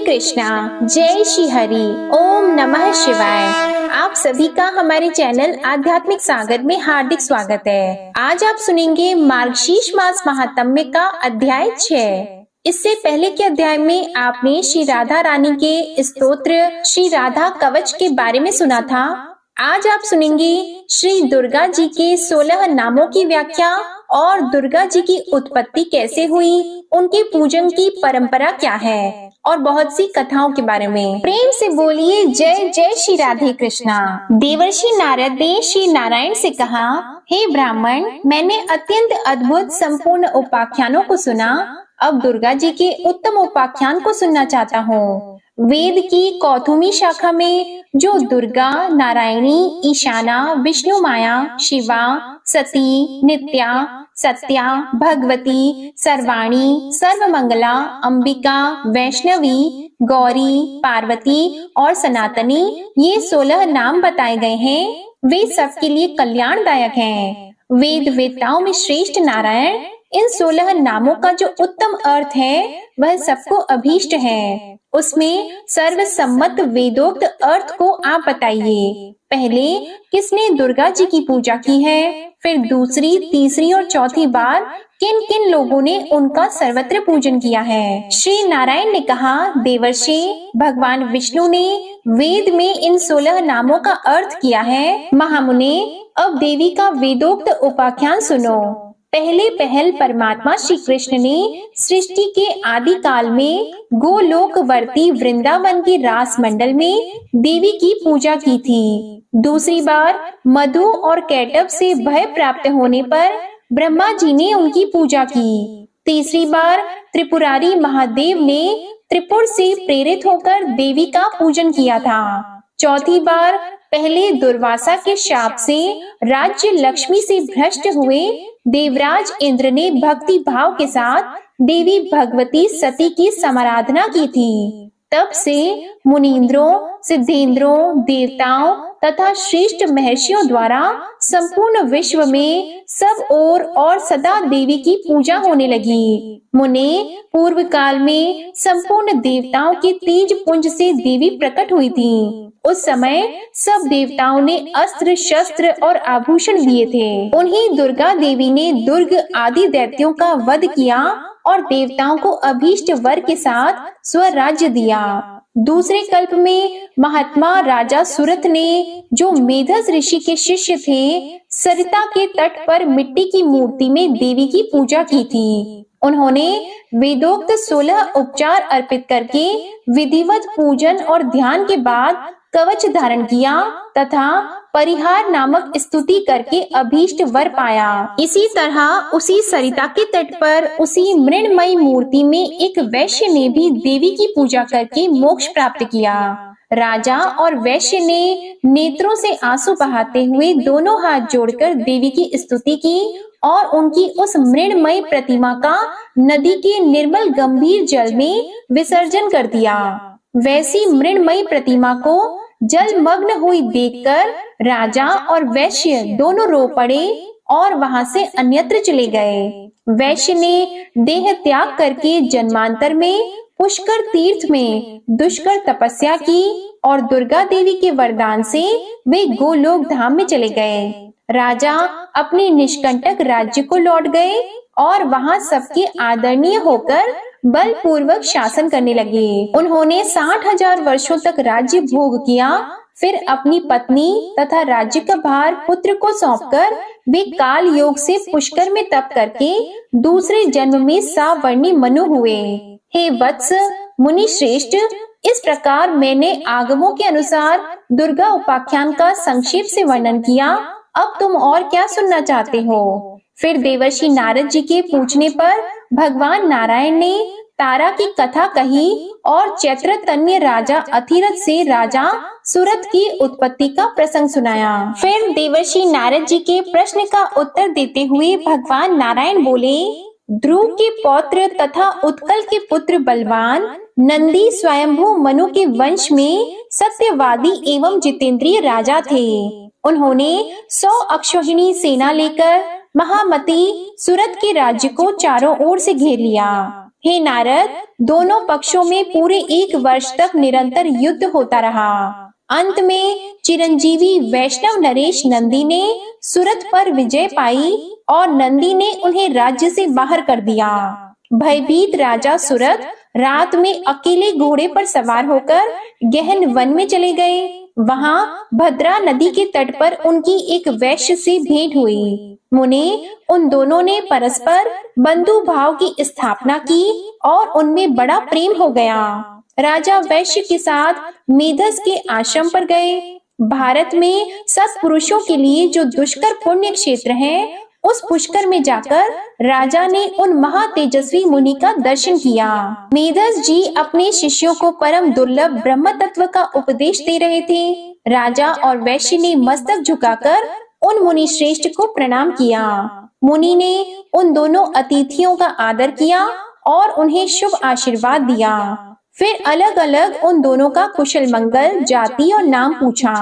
कृष्णा, जय श्री हरि। ओम नमः शिवाय। आप सभी का हमारे चैनल आध्यात्मिक सागर में हार्दिक स्वागत है। आज आप सुनेंगे मार्गशीर्ष मास महात्म्य का अध्याय 6। इससे पहले के अध्याय में आपने श्री राधा रानी के स्तोत्र श्री राधा कवच के बारे में सुना था। आज आप सुनेंगे श्री दुर्गा जी के 16 नामों की व्याख्या और दुर्गा जी की उत्पत्ति कैसे हुई, उनके पूजन की परंपरा क्या है और बहुत सी कथाओं के बारे में। प्रेम से बोलिए जय जय श्री राधे कृष्णा। देवर्षि नारद ने श्री नारायण से कहा, हे ब्राह्मण, मैंने अत्यंत अद्भुत संपूर्ण उपाख्यानों को सुना। अब दुर्गा जी के उत्तम उपाख्यान को सुनना चाहता हूँ। वेद की कौथुमी शाखा में जो दुर्गा, नारायणी, ईशाना, विष्णु माया, शिवा, सती, नित्या, सत्या, भगवती, सर्वाणी, सर्वमंगला, अंबिका, वैष्णवी, गौरी, पार्वती और सनातनी, ये 16 नाम बताए गए हैं। वे सबके लिए कल्याणदायक हैं। वेद वेत्ताओं में श्रेष्ठ नारायण इन 16 नामों का जो उत्तम अर्थ है वह सबको अभीष्ट है। उसमें सर्वसम्मत वेदोक्त अर्थ को आप बताइए। पहले किसने दुर्गा जी की पूजा की है, फिर दूसरी, तीसरी और चौथी बार किन किन लोगों ने उनका सर्वत्र पूजन किया है। श्री नारायण ने कहा, देवर्षि, भगवान विष्णु ने वेद में इन 16 नामों का अर्थ किया है। महामुने, अब देवी का वेदोक्त उपाख्यान सुनो। पहले पहल परमात्मा श्री कृष्ण ने सृष्टि के आदि काल में गोलोकवर्ती वृंदावन के रास मंडल में देवी की पूजा की थी। दूसरी बार मधु और कैटभ से भय प्राप्त होने पर ब्रह्मा जी ने उनकी पूजा की। तीसरी बार त्रिपुरारी महादेव ने त्रिपुर से प्रेरित होकर देवी का पूजन किया था। चौथी बार पहले दुर्वासा के शाप से राज्य लक्ष्मी से भ्रष्ट हुए देवराज इंद्र ने भक्ति भाव के साथ देवी भगवती सती की समाराधना की थी। तब से मुनींद्रों, सिद्धेंद्रों, देवताओं तथा श्रेष्ठ महर्षियों द्वारा संपूर्ण विश्व में सब ओर और सदा देवी की पूजा होने लगी। मुने, पूर्व काल में संपूर्ण देवताओं के तेज पुंज से देवी प्रकट हुई थी। उस समय सब देवताओं ने अस्त्र, शस्त्र और आभूषण दिए थे। उन्हीं दुर्गा देवी ने दुर्ग आदि दैत्यों का वध किया और देवताओं को अभीष्ट वर के साथ स्वराज्य दिया। दूसरे कल्प में महात्मा राजा सुरथ ने, जो मेधस ऋषि के शिष्य थे, सरिता के तट पर मिट्टी की मूर्ति में देवी की पूजा की थी। उन्होंने वेदोक्त 16 उपचार अर्पित करके विधिवत पूजन और ध्यान के बाद कवच धारण किया तथा परिहार नामक स्तुति करके अभीष्ट वर पाया। इसी तरह उसी सरिता के तट पर उसी मृण्मयी मूर्ति में एक वैश्य ने भी देवी की पूजा करके मोक्ष प्राप्त किया। राजा और वैश्य ने नेत्रों से आंसू बहाते हुए दोनों हाथ जोड़कर देवी की स्तुति की और उनकी उस मृण्मयी प्रतिमा का नदी के निर्मल गंभीर जल में विसर्जन कर दिया। वैसी मृण्मयी प्रतिमा को जलमग्न हुई देखकर राजा और वैश्य दोनों रो पड़े और वहां से अन्यत्र चले गए। वैश्य ने देह त्याग करके जन्मांतर में पुष्कर तीर्थ में दुष्कर तपस्या की और दुर्गा देवी के वरदान से वे गोलोक धाम में चले गए। राजा अपने निष्कंटक राज्य को लौट गए और वहां सबके आदरणीय होकर बलपूर्वक शासन करने लगे। उन्होंने 60,000 वर्षों तक राज्य भोग किया। फिर अपनी पत्नी तथा राज्य का भार पुत्र को सौंपकर वे काल योग से पुष्कर में तप करके दूसरे जन्म में सावर्णी मनु हुए। हे वत्स, मुनि श्रेष्ठ, इस प्रकार मैंने आगमों के अनुसार दुर्गा उपाख्यान का संक्षेप से वर्णन किया। अब तुम और क्या सुनना चाहते हो? फिर देवर्षि नारद जी के पूछने पर भगवान नारायण ने तारा की कथा कही और चैत्रतन्य राजा अथिरथ से राजा सुरथ की उत्पत्ति का प्रसंग सुनाया। फिर देवर्षि नारद जी के प्रश्न का उत्तर देते हुए भगवान नारायण बोले, ध्रुव के पौत्र तथा उत्कल के पुत्र बलवान नंदी स्वयंभू मनु के वंश में सत्यवादी एवं जितेंद्रिय राजा थे। उन्होंने 100 अक्षौहिणी सेना लेकर महामती सुरथ के राज्य को चारों ओर से घेर लिया। हे नारद, दोनों पक्षों में पूरे 1 वर्ष तक निरंतर युद्ध होता रहा। अंत में चिरंजीवी वैष्णव नरेश नंदी ने सुरत पर विजय पाई और नंदी ने उन्हें राज्य से बाहर कर दिया। भयभीत राजा सुरत रात में अकेले घोड़े पर सवार होकर गहन वन में चले गए। वहां भद्रा नदी के तट पर उनकी एक वैश्य से भेंट हुई। मुनि, उन दोनों ने परस्पर बंधु भाव की स्थापना की और उनमें बड़ा प्रेम हो गया। राजा वैश्य के साथ मेधस के आश्रम पर गए। भारत में सत्पुरुषों के लिए जो दुष्कर पुण्य क्षेत्र है, उस पुष्कर में जाकर राजा ने उन महातेजस्वी मुनि का दर्शन किया। मेधस जी अपने शिष्यों को परम दुर्लभ ब्रह्म तत्व का उपदेश दे रहे थे। राजा और वैश्य ने मस्तक झुकाकर उन मुनि श्रेष्ठ को प्रणाम किया। मुनि ने उन दोनों अतिथियों का आदर किया और उन्हें शुभ आशीर्वाद दिया। फिर अलग अलग उन दोनों का कुशल मंगल, जाति और नाम पूछा।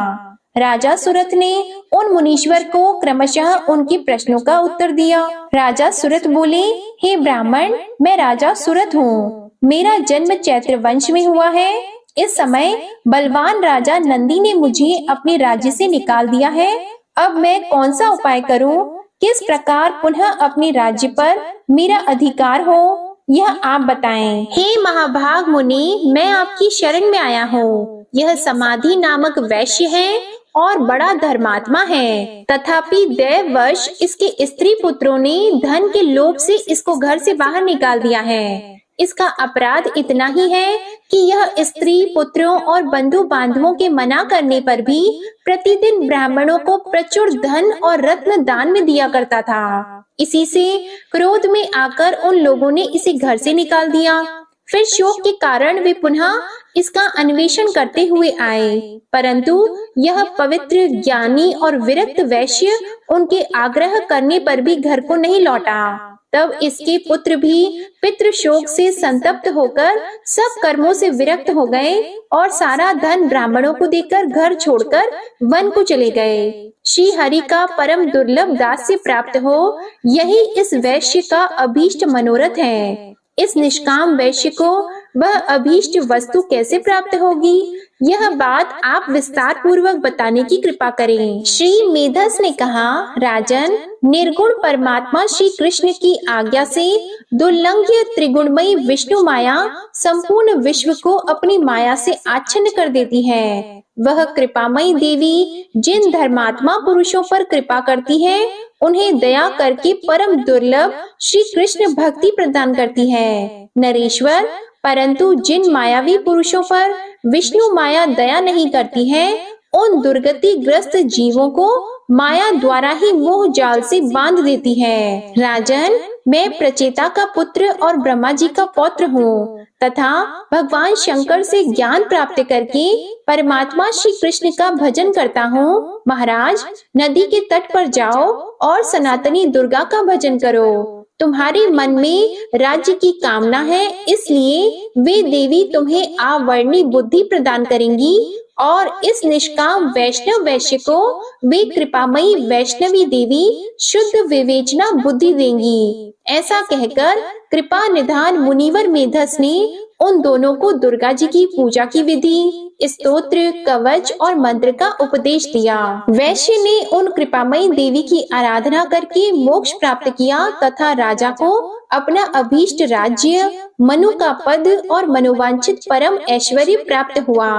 राजा सुरत ने उन मुनीश्वर को क्रमशः उनके प्रश्नों का उत्तर दिया। राजा सुरत बोले, हे ब्राह्मण, मैं राजा सुरत हूँ। मेरा जन्म चैत्र वंश में हुआ है। इस समय बलवान राजा नंदी ने मुझे अपने राज्य से निकाल दिया है। अब मैं कौन सा उपाय करूँ? किस प्रकार पुनः अपने राज्य पर मेरा अधिकार हो, यह आप बताएं। हे महाभाग मुनि, मैं आपकी शरण में आया हूँ। यह समाधि नामक वैश्य है और बड़ा धर्मात्मा है, तथापि दैववश इसके स्त्री पुत्रों ने धन के लोभ से इसको घर से बाहर निकाल दिया है। इसका अपराध इतना ही है कि यह स्त्री पुत्रों और बंधु बांधवों के मना करने पर भी प्रतिदिन ब्राह्मणों को प्रचुर धन और रत्न दान में दिया करता था। इसी से क्रोध में आकर उन लोगों ने इसे घर से निकाल दिया। फिर शोक के कारण वे पुनः इसका अन्वेषण करते हुए आए, परंतु यह पवित्र, ज्ञानी और विरक्त वैश्य उनके आग्रह करने पर भी घर को नहीं लौटा। तब इसके पुत्र भी पितृ शोक से संतप्त होकर सब कर्मों से विरक्त हो गए और सारा धन ब्राह्मणों को देकर घर छोड़कर वन को चले गए। श्री हरि का परम दुर्लभ दास्य प्राप्त हो, यही इस वैश्य का अभीष्ट मनोरथ है। इस निष्काम वैश्य को वह अभीष्ट वस्तु कैसे प्राप्त होगी, यह बात आप विस्तार पूर्वक बताने की कृपा करें। श्री मेधस ने कहा, राजन, निर्गुण परमात्मा श्री कृष्ण की आज्ञा से दुर्लंघ्य त्रिगुणमयी विष्णु माया संपूर्ण विश्व को अपनी माया से आच्छन्न कर देती है। वह कृपामयी देवी जिन धर्मात्मा पुरुषों पर कृपा करती है, उन्हें दया करके परम दुर्लभ श्री कृष्ण भक्ति प्रदान करती है। नरेश्वर, परंतु जिन मायावी पुरुषों पर विष्णु माया दया नहीं करती है, उन दुर्गति ग्रस्त जीवों को माया द्वारा ही मोह जाल से बांध देती है। राजन, मैं प्रचेता का पुत्र और ब्रह्मा जी का पौत्र हूँ तथा भगवान शंकर से ज्ञान प्राप्त करके परमात्मा श्री कृष्ण का भजन करता हूँ। महाराज, नदी के तट पर जाओ और सनातनी दुर्गा का भजन करो। तुम्हारे मन में राज्य की कामना है, इसलिए वे देवी तुम्हें आवर्णी बुद्धि प्रदान करेंगी और इस निष्काम वैष्णव वैश्य को वे कृपामयी वैष्णवी देवी शुद्ध विवेचना बुद्धि देंगी। ऐसा कहकर कृपा निधान मुनिवर मेधस ने उन दोनों को दुर्गा जी की पूजा की विधि, स्तोत्र, कवच और मंत्र का उपदेश दिया। वैश्य ने उन कृपामयी देवी की आराधना करके मोक्ष प्राप्त किया तथा राजा को अपना अभीष्ट राज्य, मनु का पद और मनोवांछित परम ऐश्वर्य प्राप्त हुआ।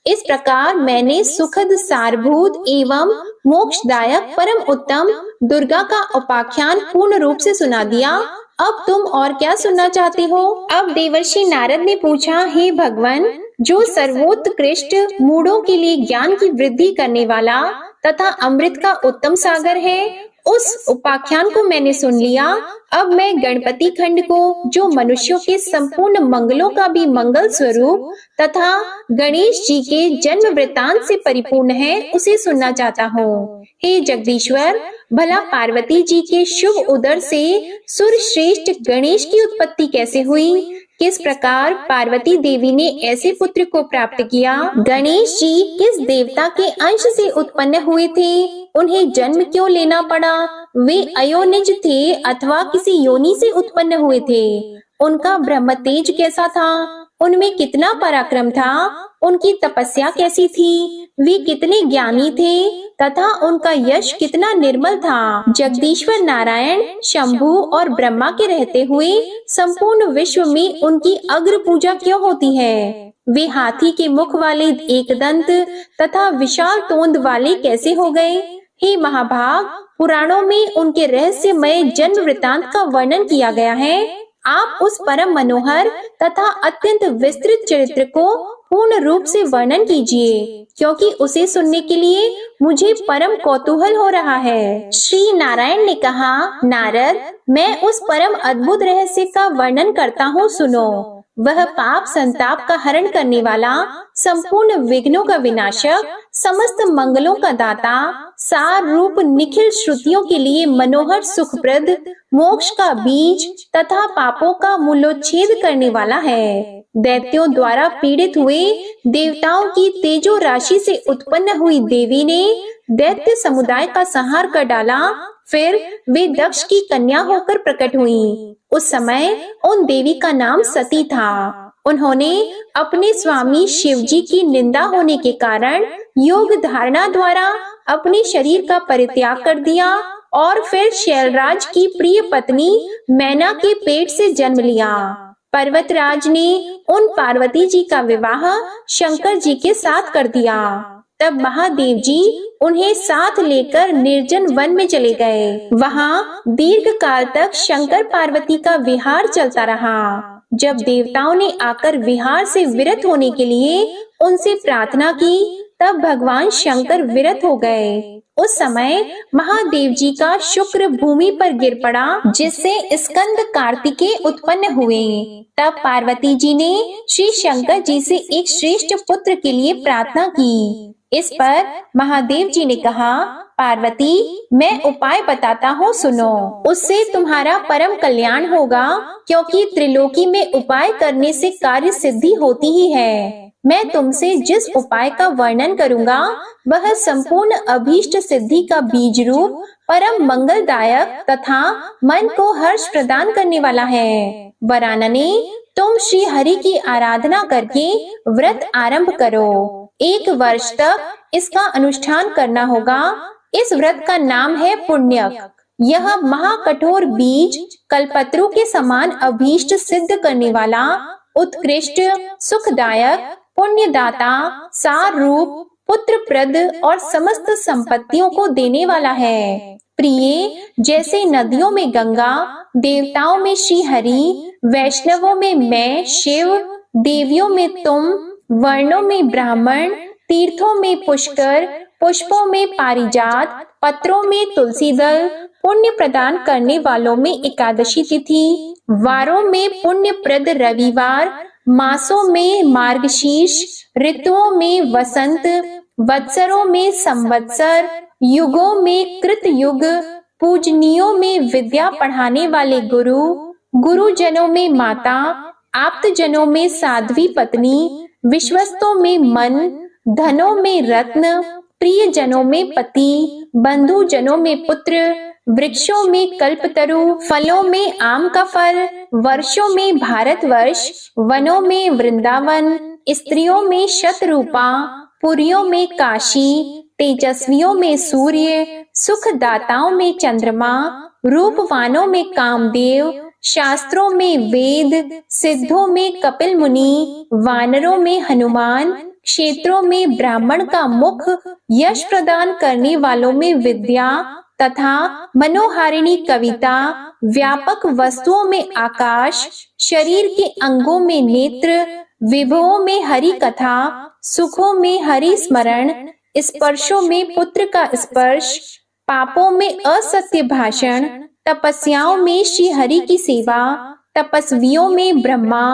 इस प्रकार मैंने सुखद, सारभूत एवं मोक्षदायक परम उत्तम दुर्गा का उपाख्यान पूर्ण रूप से सुना दिया। अब तुम और क्या सुनना चाहते हो? अब देवर्षि नारद ने पूछा, हे भगवान, जो सर्वोत्कृष्ट मूढ़ों के लिए ज्ञान की वृद्धि करने वाला तथा अमृत का उत्तम सागर है, उस उपाख्यान को मैंने सुन लिया। अब मैं गणपति खंड को, जो मनुष्यों के संपूर्ण मंगलों का भी मंगल स्वरूप तथा गणेश जी के जन्म वृतांत से परिपूर्ण है, उसे सुनना चाहता हूँ। हे जगदीश्वर, भला पार्वती जी के शुभ उदर से सुर श्रेष्ठ गणेश की उत्पत्ति कैसे हुई? किस प्रकार पार्वती देवी ने ऐसे पुत्र को प्राप्त किया? गणेश जी किस देवता के अंश से उत्पन्न हुए थे? उन्हें जन्म क्यों लेना पड़ा? वे अयोनिज थे अथवा किसी योनि से उत्पन्न हुए थे? उनका ब्रह्म तेज कैसा था, उनमें कितना पराक्रम था, उनकी तपस्या कैसी थी, वे कितने ज्ञानी थे तथा उनका यश कितना निर्मल था। जगदीश्वर नारायण, शंभु और ब्रह्मा के रहते हुए संपूर्ण विश्व में उनकी अग्र पूजा क्यों होती है? वे हाथी के मुख वाले एकदंत तथा विशाल तोंद वाले कैसे हो गए? हे महाभाग, पुराणों में उनके रहस्यमय जन्म वृतांत का वर्णन किया गया है। आप उस परम मनोहर तथा अत्यंत विस्तृत चरित्र को पूर्ण रूप से वर्णन कीजिए, क्योंकि उसे सुनने के लिए मुझे परम कौतूहल हो रहा है। श्री नारायण ने कहा, नारद, मैं उस परम अद्भुत रहस्य का वर्णन करता हूँ, सुनो। वह पाप संताप का हरण करने वाला, संपूर्ण विघ्नों का विनाशक, समस्त मंगलों का दाता, सार रूप निखिल श्रुतियों के लिए मनोहर सुखप्रद, मोक्ष का बीज तथा पापों का मूलोच्छेद करने वाला है। दैत्यों द्वारा पीड़ित हुए देवताओं की तेजो राशि से उत्पन्न हुई देवी ने दैत्य समुदाय का संहार कर डाला। फिर वे दक्ष की कन्या होकर प्रकट हुई। उस समय उन देवी का नाम सती था। उन्होंने अपने स्वामी शिव जी की निंदा होने के कारण योग धारणा द्वारा अपने शरीर का परित्याग कर दिया और फिर शैलराज की प्रिय पत्नी मैना के पेट से जन्म लिया। पर्वतराज ने उन पार्वती जी का विवाह शंकर जी के साथ कर दिया। तब महादेव जी उन्हें साथ लेकर निर्जन वन में चले गए। वहां दीर्घ काल तक शंकर पार्वती का विहार चलता रहा। जब देवताओं ने आकर विहार से विरत होने के लिए उनसे प्रार्थना की, तब भगवान शंकर विरत हो गए। उस समय महादेव जी का शुक्र भूमि पर गिर पड़ा, जिससे स्कंद कार्तिकेय उत्पन्न हुए। तब पार्वती जी ने श्री शंकर जी से एक श्रेष्ठ पुत्र के लिए प्रार्थना की। इस पर महादेव जी ने कहा, पार्वती, मैं उपाय बताता हूँ, सुनो। उससे तुम्हारा परम कल्याण होगा, क्योंकि त्रिलोकी में उपाय करने से कार्य सिद्धि होती ही है। मैं तुमसे जिस उपाय का वर्णन करूँगा वह संपूर्ण अभीष्ट सिद्धि का बीज रूप, परम मंगलदायक तथा मन को हर्ष प्रदान करने वाला है। वरानने, तुम श्री हरि की आराधना करके व्रत आरंभ करो। 1 वर्ष तक इसका अनुष्ठान करना होगा। इस व्रत का नाम है पुण्यक। यह महाकठोर बीज कल्पत्रु के समान अभीष्ट सिद्ध करने वाला, उत्कृष्ट, सुखदायक, पुण्यदाता, सार रूप, पुत्रप्रद और समस्त संपत्तियों को देने वाला है। प्रिय, जैसे नदियों में गंगा, देवताओं में श्री हरि, वैष्णवों में मैं शिव, देवियों में तुम, वर्णों में ब्राह्मण, तीर्थों में पुष्कर, पुष्पों में पारिजात, पत्रों में तुलसी दल, पुण्य प्रदान करने वालों में एकादशी तिथि, वारों में पुण्यप्रद रविवार, मासों में मार्गशीर्ष, ऋतुओं में वसंत, वत्सरों में संवत्सर, युगों में कृत युग, पूजनियों में विद्या पढ़ाने वाले गुरु, गुरुजनों में माता, आप्तजनों में साध्वी पत्नी, विश्वस्तों में मन, धनों में रत्न, प्रिय जनों में पति, बंधु जनों में पुत्र, वृक्षों में कल्पतरु, फलों में आम का फल, वर्षों में भारतवर्ष, वनों में वृंदावन, स्त्रियों में शतरूपा, पुरियों में काशी, तेजस्वियों में सूर्य, सुखदाताओं में चंद्रमा, रूपवानों में कामदेव, शास्त्रों में वेद, सिद्धों में कपिल मुनि, वानरों में हनुमान, क्षेत्रों में ब्राह्मण का मुख, यश प्रदान करने वालों में विद्या तथा मनोहारिणी कविता, व्यापक वस्तुओं में आकाश, शरीर के अंगों में नेत्र, विभवों में हरि कथा, सुखों में हरि स्मरण, स्पर्शों में पुत्र का स्पर्श, पापों में असत्य भाषण, तपस्याओं में श्री हरि की सेवा, तपस्वियों में ब्रह्मा,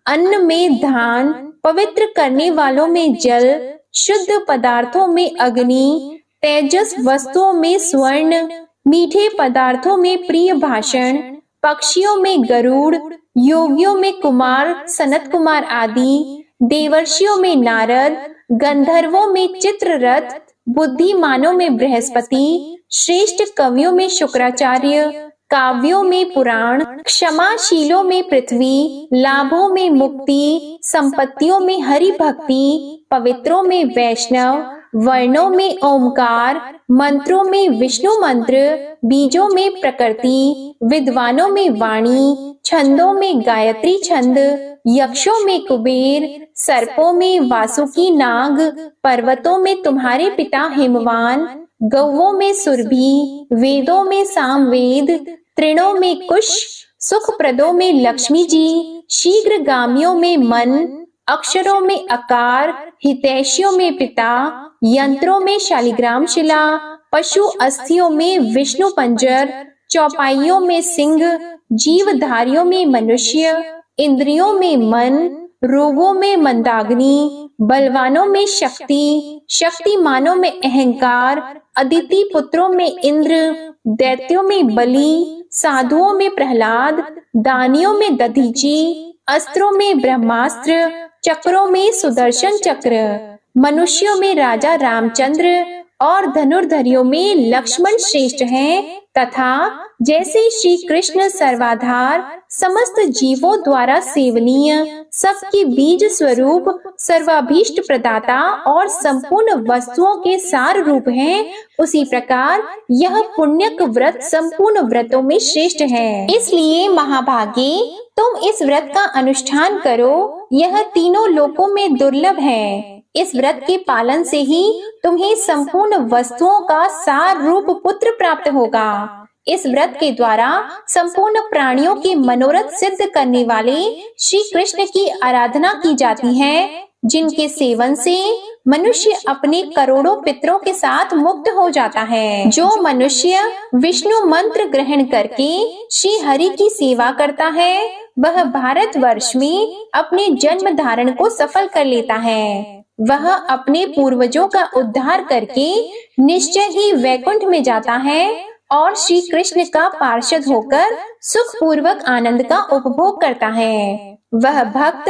अन्न में धान, पवित्र करने वालों में जल, शुद्ध पदार्थों में अग्नि, तेजस वस्तुओं में स्वर्ण, मीठे पदार्थों में प्रिय भाषण, पक्षियों में गरुड़, योगियों में कुमार सनत कुमार आदि, देवर्षियों में नारद, गंधर्वों में चित्ररथ, बुद्धिमानों में बृहस्पति, श्रेष्ठ कवियों में शुक्राचार्य, काव्यों में पुराण, क्षमाशीलों में पृथ्वी, लाभों में मुक्ति, संपत्तियों में हरि भक्ति, पवित्रों में वैष्णव, वर्णों में ओमकार, मंत्रों में विष्णु मंत्र, बीजों में प्रकृति, विद्वानों में वाणी, छंदों में गायत्री छंद, यक्षों में कुबेर, सर्पों में वासुकी नाग, पर्वतों में तुम्हारे पिता हिमवान, गौवों में सुरभि, वेदों में सामवेद, तृणों में कुश, सुखप्रदों में लक्ष्मी जी, शीघ्रगामियों में मन, अक्षरों में अकार, हितैषियों में पिता, यंत्रों में शालिग्राम शिला, पशु अस्थियों में विष्णु पंजर, चौपाइयों में सिंह, जीवधारियों में मनुष्य, इंद्रियों में मन, रोगों में मंदाग्नि, बलवानों में शक्ति, शक्तिमानों में अहंकार, अदिति पुत्रों में इंद्र, दैत्यों में बलि, साधुओं में प्रहलाद, दानियों में दधीची, अस्त्रों में ब्रह्मास्त्र, चक्रों में सुदर्शन चक्र, मनुष्यों में राजा रामचंद्र और धनुर्धरियों में लक्ष्मण श्रेष्ठ हैं, तथा जैसे श्री कृष्ण सर्वाधार, समस्त जीवों द्वारा सेवनीय, सबके बीज स्वरूप, सर्वाभीष्ट प्रदाता और संपूर्ण वस्तुओं के सार रूप हैं, उसी प्रकार यह पुण्यक व्रत संपूर्ण व्रतों में श्रेष्ठ है। इसलिए महाभागे तुम इस व्रत का अनुष्ठान करो, यह तीनों लोकों में दुर्लभ है। इस व्रत के पालन से ही तुम्हें संपूर्ण वस्तुओं का सार रूप पुत्र प्राप्त होगा। इस व्रत के द्वारा संपूर्ण प्राणियों के मनोरथ सिद्ध करने वाले श्री कृष्ण की आराधना की जाती है, जिनके सेवन से मनुष्य अपने करोड़ों पितरों के साथ मुक्त हो जाता है। जो मनुष्य विष्णु मंत्र ग्रहण करके श्री हरि की सेवा करता है, वह भारतवर्ष में अपने जन्म धारण को सफल कर लेता है। वह अपने पूर्वजों का उद्धार करके निश्चय ही वैकुंठ में जाता है और श्री कृष्ण का पार्षद होकर सुख पूर्वक आनंद का उपभोग करता है। वह भक्त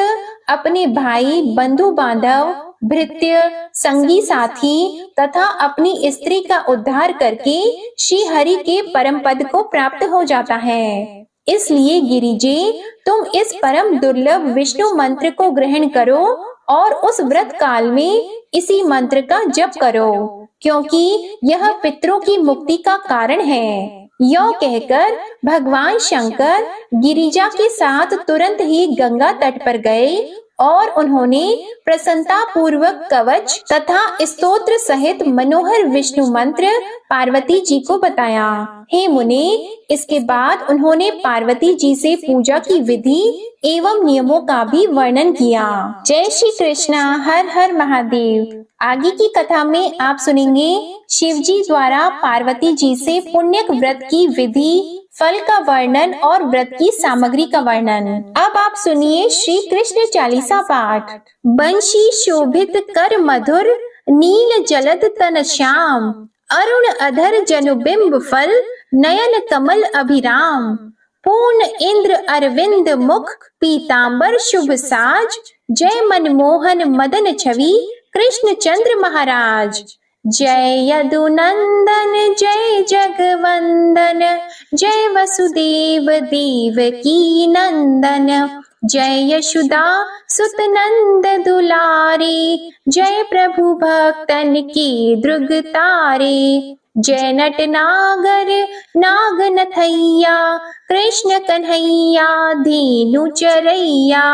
अपने भाई, बंधु बांधव, भृत्य, संगी साथी तथा अपनी स्त्री का उद्धार करके श्री हरि के परम पद को प्राप्त हो जाता है। इसलिए गिरिजे, तुम इस परम दुर्लभ विष्णु मंत्र को ग्रहण करो और उस व्रत काल में इसी मंत्र का जप करो, क्योंकि यह पितरों की मुक्ति का कारण है। यो कहकर भगवान शंकर गिरिजा के साथ तुरंत ही गंगा तट पर गए और उन्होंने प्रसन्नता पूर्वक कवच तथा स्तोत्र सहित मनोहर विष्णु मंत्र पार्वती जी को बताया। हे मुने, इसके बाद उन्होंने पार्वती जी से पूजा की विधि एवं नियमों का भी वर्णन किया। जय श्री कृष्णा, हर हर महादेव। आगे की कथा में आप सुनेंगे शिव जी द्वारा पार्वती जी से पुण्यक व्रत की विधि, फल का वर्णन और व्रत की सामग्री का वर्णन। अब आप सुनिए श्री कृष्ण चालीसा पाठ। बंशी शोभित कर मधुर, नील जलद तन श्याम, अरुण अधर जनुबिंब फल, नयन कमल अभिराम, पूर्ण इंद्र अरविंद मुख, पीतांबर शुभ साज, जय मनमोहन मदन छवि, कृष्ण चंद्र महाराज। जय यदुनंदन जय जगवंदन, जय वसुदेव देवकी नंदन, जय यशोदा सुत नंद दुलारे, जय प्रभु भक्तन की दृग तारे, जय नट नागर नाग नथैया, कृष्ण कन्हैया धेनु चरैया,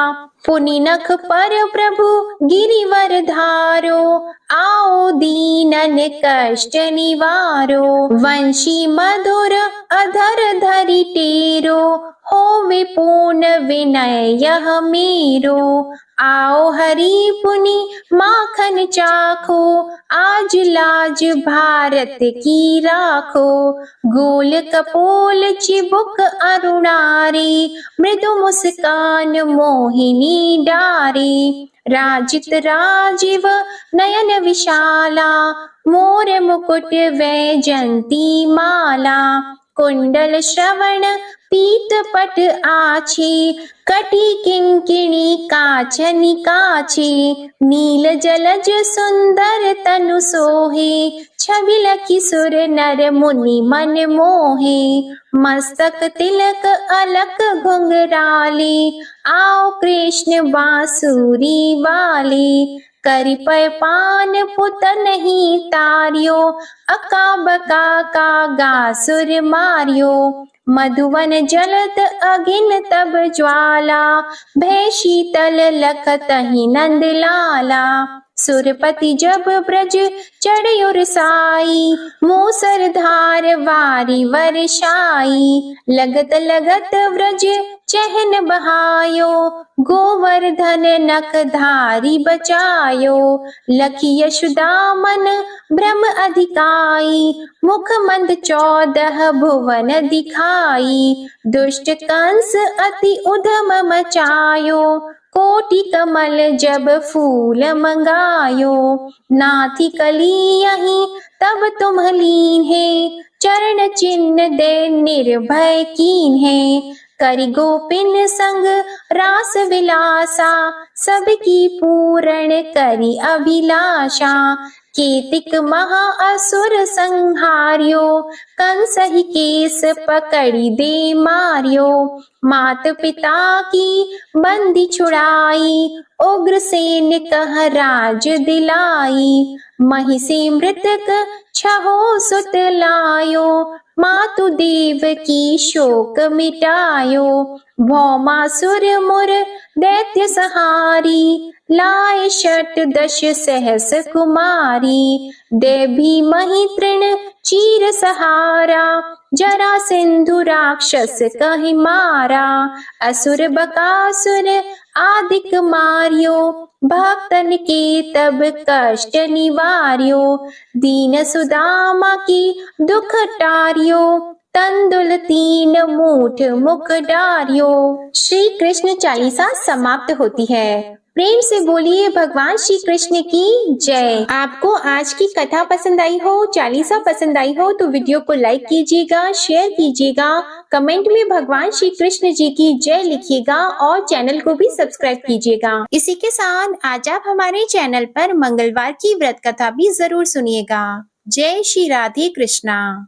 पुनि नख पर प्रभु गिरिवर धारो, आओ दीनन कष्ट निवारो, वंशी मधुर अधर धरि टेरो, होवे पूर्ण विनय यह मेरो, आओ हरि पुनि माखन चाखो, आज लाज भारत की राखो, गोल कपोल चिबुक अरुणारी, मृदु मुस्कान मोहिनी डारी, राजित राजीव नयन विशाला, मोर मुकुट वैजंती माला, कुंडल श्रवण पीत पट आछे, कटी किंकिणी काचनि काछे, नील जलज सुंदर तनु सोहे, छबिल किशोर नर मुनि मन मोहे, मस्तक तिलक अलक घुंघराले, आओ कृष्ण बांसुरी वाले, करि पय पान पुत नहीं तारियो, अका बका का गासुर मारियो, मधुवन जलत अगिन तब ज्वाला, भय शीतल लखतहि नंद लाला, सुरपति जब ब्रज चढ़ साई, मूसर धार वारी वर्षाई, लगत लगत व्रज चहन बहायो, गोवर्धन नख धारी बचायो, लखी यशोदा मन भ्रम अधिकाई, मुख मंद 14 भुवन दिखाई, दुष्ट कंस अति उधम मचायो, कोटि कमल जब फूल मंगायो, नाथी कली यहीं तब तुम लीन है, चरण चिन्ह दे निर्भय कीन है, करि गोपिन संग रास विलासा, सबकी पूर्ण करि अभिलाषा, केतिक महा असुर संहार्यो, कंसहि केस पकड़ी दे मारियो, मात पिता की बंदी छुड़ाई, उग्रसेन कह राज दिलाई, महिषी मृतक छहो सुत लायो, मातु देव की शोक मिटायो, भौमासुर मुर दैत्य सहारी, लाए 68 सहस कुमारी, देवी मही तृण चीर सहारा, जरा सिंधु राक्षस कहि मारा, असुर बकासुर आदिक मारियो, भक्तन के तब कष्ट निवार्यो, दीन सुदामा की दुख टारियो, तंदुल 3 मूठ मुख डारियो। श्री कृष्ण चालीसा समाप्त होती है। प्रेम से बोलिए भगवान श्री कृष्ण की जय। आपको आज की कथा पसंद आई हो, चालीसा पसंद आई हो तो वीडियो को लाइक कीजिएगा, शेयर कीजिएगा, कमेंट में भगवान श्री कृष्ण जी की जय लिखिएगा और चैनल को भी सब्सक्राइब कीजिएगा। इसी के साथ आज आप हमारे चैनल पर मंगलवार की व्रत कथा भी जरूर सुनिएगा। जय श्री राधे कृष्णा।